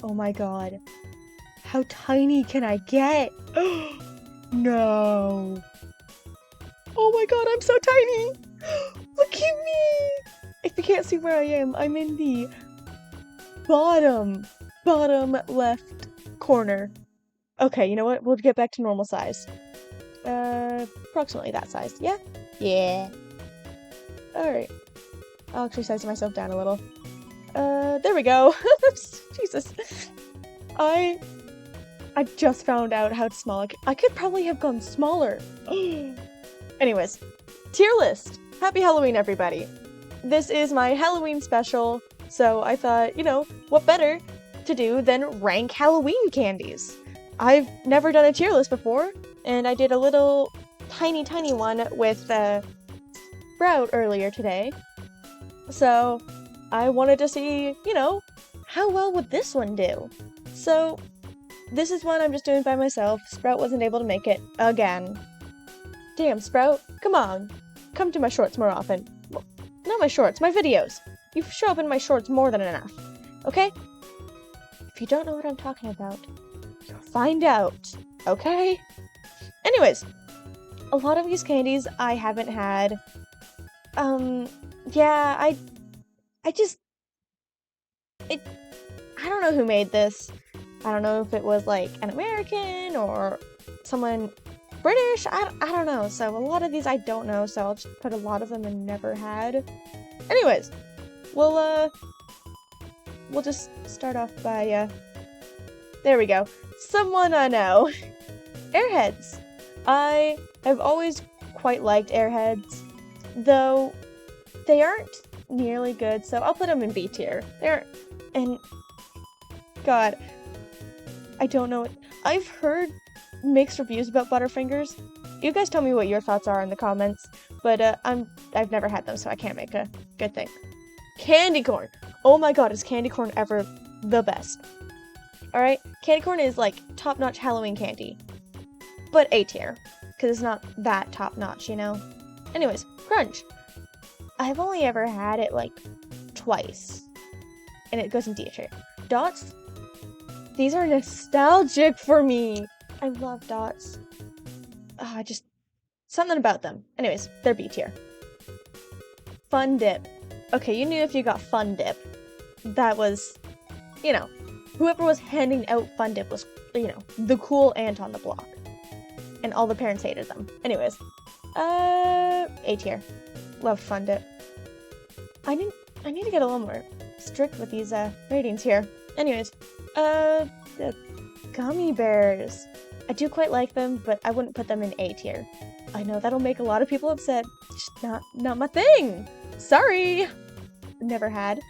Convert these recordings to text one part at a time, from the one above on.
Oh my god. How tiny can I get? No. Oh my god, I'm so tiny! Look at me! If you can't see where I am, I'm in the bottom left corner. Okay, you know what? We'll get back to normal size. Approximately that size. Yeah? Yeah. Alright. I'll actually size myself down a little. There we go. Jesus. I just found out how small I could probably have gone smaller. Anyways, tier list. Happy Halloween, everybody. This is my Halloween special, so I thought, you know, what better to do than rank Halloween candies? I've never done a tier list before, and I did a little tiny one with Sprout earlier today. So I wanted to see, you know, how well would this one do? So this is one I'm just doing by myself. Sprout wasn't able to make it again. Damn, Sprout, come on. Come to my shorts more often. Well, not my shorts, my videos. You show up in my shorts more than enough, okay? If you don't know what I'm talking about, you'll find out, okay? Anyways, a lot of these candies I haven't had. Yeah, I don't know who made this. I don't know if it was like an American or someone British. I don't know. So a lot of these I don't know. So I'll just put a lot of them in never had. Anyways, we'll just start off by there we go. Someone I know. Airheads. I have always quite liked Airheads, though they aren't nearly good. So I'll put them in B tier. And God, I don't know. I've heard mixed reviews about Butterfingers. You guys tell me what your thoughts are in the comments. But I've never had them, so I can't make a good thing. Candy corn. Oh my god, is candy corn ever the best? Alright, candy corn is like top-notch Halloween candy. But A tier, because it's not that top-notch, you know? Anyways, Crunch. I've only ever had it like twice. And it goes in D tier. Dots. These are nostalgic for me. I love Dots. Just something about them. Anyways, they're B tier. Fun Dip. Okay, you knew if you got Fun Dip, that was, you know, whoever was handing out Fun Dip was, you know, the cool aunt on the block. And all the parents hated them. Anyways, A tier. Love Fun Dip. I need to get a little more strict with these ratings here. Anyways, the gummy bears. I do quite like them, but I wouldn't put them in A tier. I know that'll make a lot of people upset. Just not my thing. Sorry. Never had.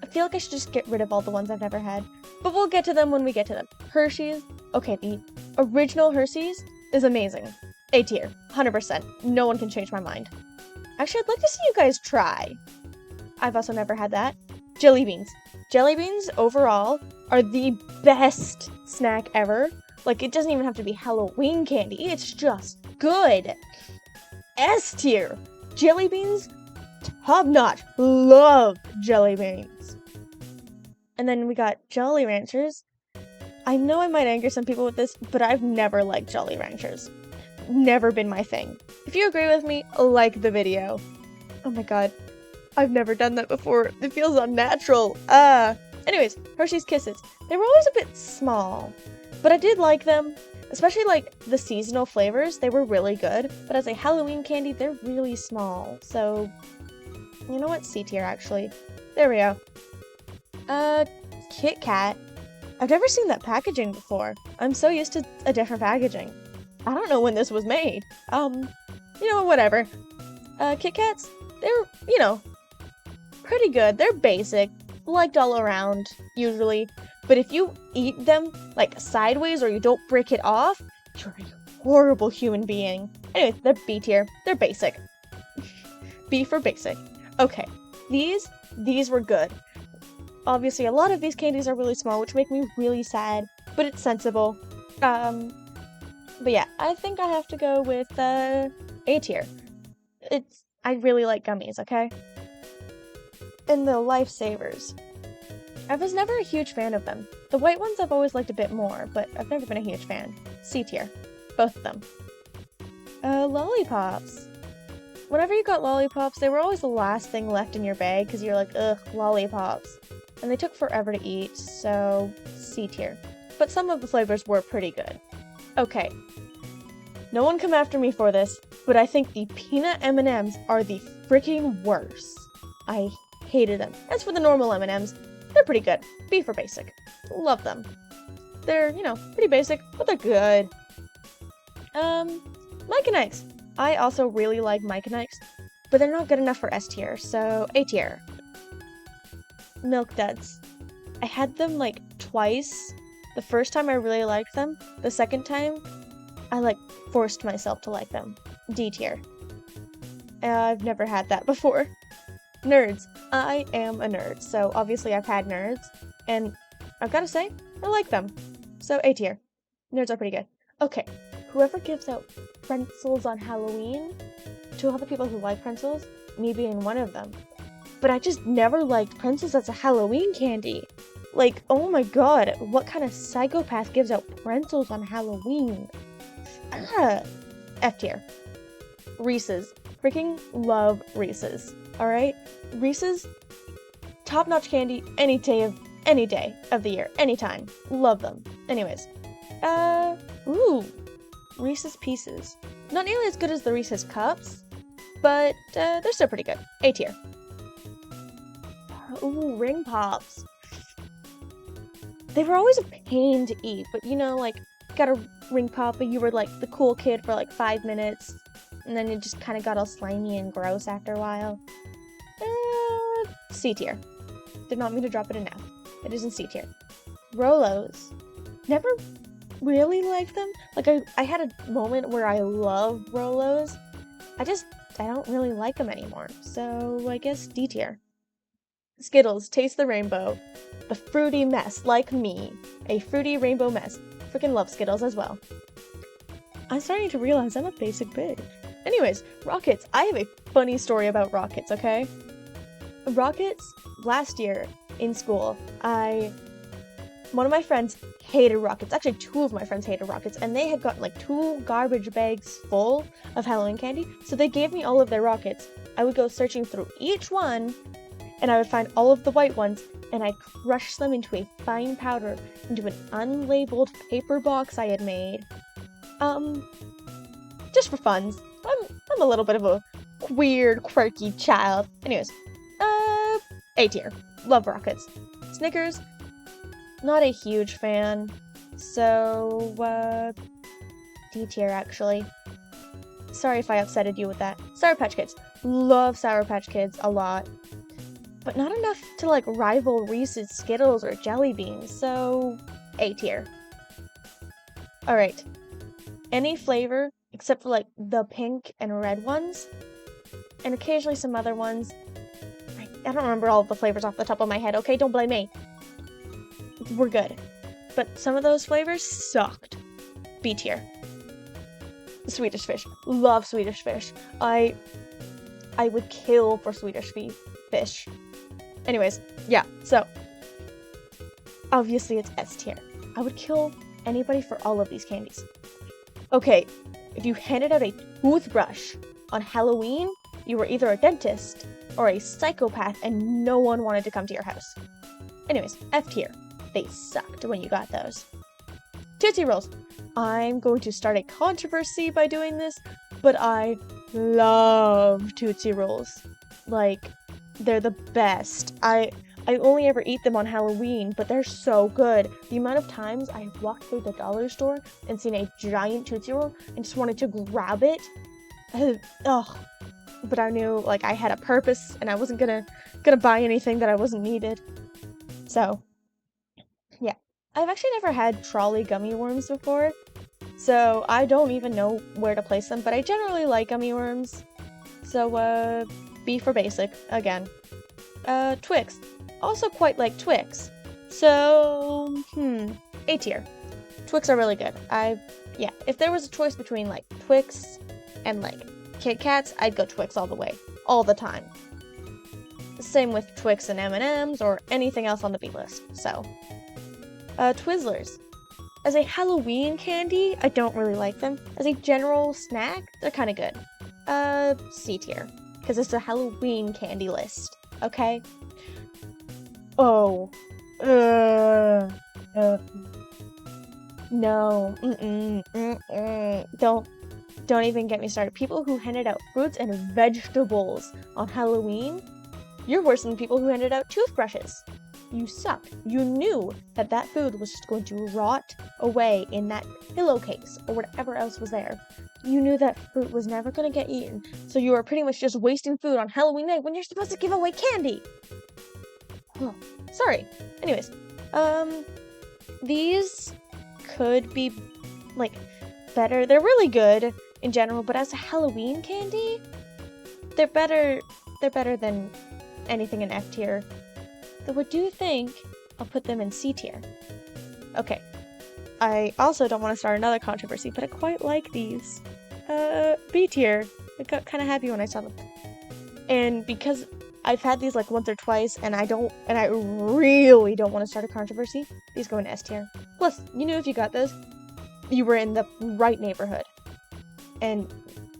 I feel like I should just get rid of all the ones I've never had. But we'll get to them when we get to them. Hershey's. Okay, the original Hershey's is amazing. A tier. 100%. No one can change my mind. Actually, I'd like to see you guys try. I've also never had that. Jelly beans. Jelly beans, overall, are the best snack ever. Like, it doesn't even have to be Halloween candy. It's just good. S tier. Jelly beans, top notch. Love jelly beans. And then we got Jolly Ranchers. I know I might anger some people with this, but I've never liked Jolly Ranchers. Never been my thing. If you agree with me, like the video. Oh my god. I've never done that before. It feels unnatural. Anyways, Hershey's Kisses. They were always a bit small, but I did like them. Especially like the seasonal flavors, they were really good. But as a Halloween candy, they're really small. So, you know what? C tier actually. There we go. Kit Kat. I've never seen that packaging before. I'm so used to a different packaging. I don't know when this was made. You know, whatever. Kit Kats, they're, you know, pretty good. They're basic, liked all around, usually. But if you eat them, like, sideways or you don't break it off, you're a horrible human being. Anyway, they're B tier. They're basic. B for basic. Okay, these were good. Obviously, a lot of these candies are really small, which make me really sad, but it's sensible. But yeah, I think I have to go with, A tier. I really like gummies, okay? And the lifesavers. I was never a huge fan of them. The white ones I've always liked a bit more, but I've never been a huge fan. C tier. Both of them. Lollipops. Whenever you got lollipops, they were always the last thing left in your bag because you're like, ugh, lollipops. And they took forever to eat, so C tier. But some of the flavors were pretty good. Okay. No one come after me for this, but I think the peanut M&Ms are the freaking worst. I hated them. As for the normal M&Ms, they're pretty good. B for basic. Love them. They're, pretty basic, but they're good. Mike and Ike's. I also really like Mike and Ike's, but they're not good enough for S tier, so A tier. Milk Duds. I had them like twice. The first time I really liked them. The second time, I forced myself to like them. D tier. I've never had that before. Nerds. I am a nerd, so obviously I've had nerds, and I've gotta say, I like them. So A tier. Nerds are pretty good. Okay, whoever gives out pretzels on Halloween, to all the people who like pretzels, me being one of them. But I just never liked pretzels as a Halloween candy. Oh my god, what kind of psychopath gives out pretzels on Halloween? F tier. Reese's. Freaking love Reese's. Alright? Reese's, top-notch candy any day of the year. Anytime. Love them. Anyways. Reese's Pieces. Not nearly as good as the Reese's Cups, but they're still pretty good. A tier. Ooh, Ring Pops. They were always a pain to eat, but got a Ring Pop and you were the cool kid for 5 minutes, and then it just kind of got all slimy and gross after a while. C tier. Did not mean to drop it in F. It is in C tier. Rolos. Never really liked them. I had a moment where I loved Rolos. I don't really like them anymore. So I guess D tier. Skittles, Taste the Rainbow. The fruity mess, like me. A fruity rainbow mess. Freaking love Skittles as well. I'm starting to realize I'm a basic bitch. Anyways, Rockets. I have a funny story about Rockets, okay? Rockets, last year in school, one of my friends hated Rockets. Actually, 2 of my friends hated Rockets, and they had gotten 2 garbage bags full of Halloween candy, so they gave me all of their Rockets. I would go searching through each one, and I would find all of the white ones, and I'd crush them into a fine powder into an unlabeled paper box I had made. Just for funs. I'm a little bit of a weird, quirky child. Anyways, A tier. Love Rockets. Snickers, not a huge fan. So, D tier, actually. Sorry if I upsetted you with that. Sour Patch Kids. Love Sour Patch Kids a lot. But not enough to, rival Reese's, Skittles, or Jelly Beans, so A tier. Alright. Any flavor, except for, the pink and red ones, and occasionally some other ones. I don't remember all of the flavors off the top of my head, okay? Don't blame me. We're good. But some of those flavors sucked. B tier. Swedish Fish. Love Swedish Fish. I would kill for Swedish fish. Anyways, yeah, so obviously it's S tier. I would kill anybody for all of these candies. Okay, if you handed out a toothbrush on Halloween, you were either a dentist or a psychopath and no one wanted to come to your house. Anyways, F tier. They sucked when you got those. Tootsie Rolls. I'm going to start a controversy by doing this, but I love Tootsie Rolls. They're the best. I only ever eat them on Halloween, but they're so good. The amount of times I have walked through the dollar store and seen a giant Tootsie Roll and just wanted to grab it. Ugh. But I knew, I had a purpose, and I wasn't gonna buy anything that I wasn't needed. So, yeah. I've actually never had trolley gummy worms before, so I don't even know where to place them, but I generally like gummy worms. So, B for basic, again. Twix. Also quite like Twix. So, A tier. Twix are really good. If there was a choice between, Twix and, Kit Kats, I'd go Twix all the way. All the time. Same with Twix and M&Ms or anything else on the B list. So, Twizzlers. As a Halloween candy, I don't really like them. As a general snack, they're kind of good. C tier. Because it's a Halloween candy list. Okay? Oh. No. Don't even get me started. People who handed out fruits and vegetables on Halloween, you're worse than people who handed out toothbrushes. You suck. You knew that that food was just going to rot away in that pillowcase or whatever else was there. You knew that fruit was never going to get eaten, so you were pretty much just wasting food on Halloween night when you're supposed to give away candy. Oh, sorry. Anyways, these could be, like, better. They're really good in general, but as a Halloween candy, they're better than anything in F tier. Though I do think I'll put them in C tier. Okay. I also don't want to start another controversy, but I quite like these. B tier. I got kind of happy when I saw them. And because I've had these like once or twice, and I really don't want to start a controversy, these go in S tier. Plus, you knew if you got those, you were in the right neighborhood. And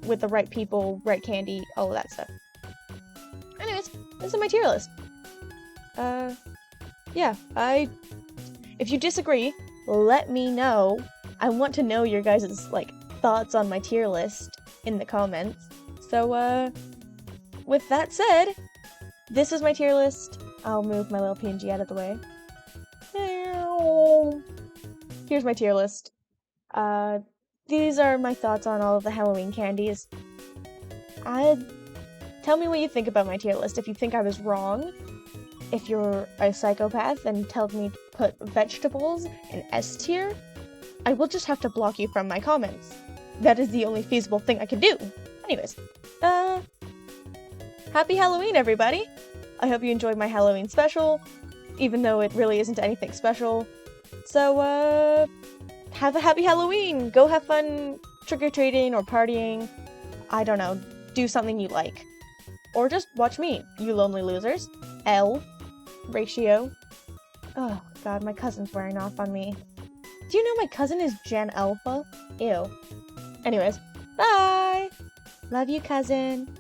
with the right people, right candy, all of that stuff. Anyways, this is my tier list. Yeah, if you disagree, let me know. I want to know your guys' like thoughts on my tier list in the comments. So, with that said, this is my tier list. I'll move my little PNG out of the way. Here's my tier list. These are my thoughts on all of the Halloween candies. Tell me what you think about my tier list. If you think I was wrong, if you're a psychopath and tell me to put vegetables in S tier, I will just have to block you from my comments. That is the only feasible thing I can do. Anyways, happy Halloween, everybody! I hope you enjoyed my Halloween special, even though it really isn't anything special. So, have a happy Halloween! Go have fun trick-or-treating or partying. I don't know, do something you like. Or just watch me, you lonely losers. L. Ratio. Oh god, my cousin's wearing off on me. Do you know my cousin is Gen Alpha? Ew. Anyways, bye! Love you, cousin.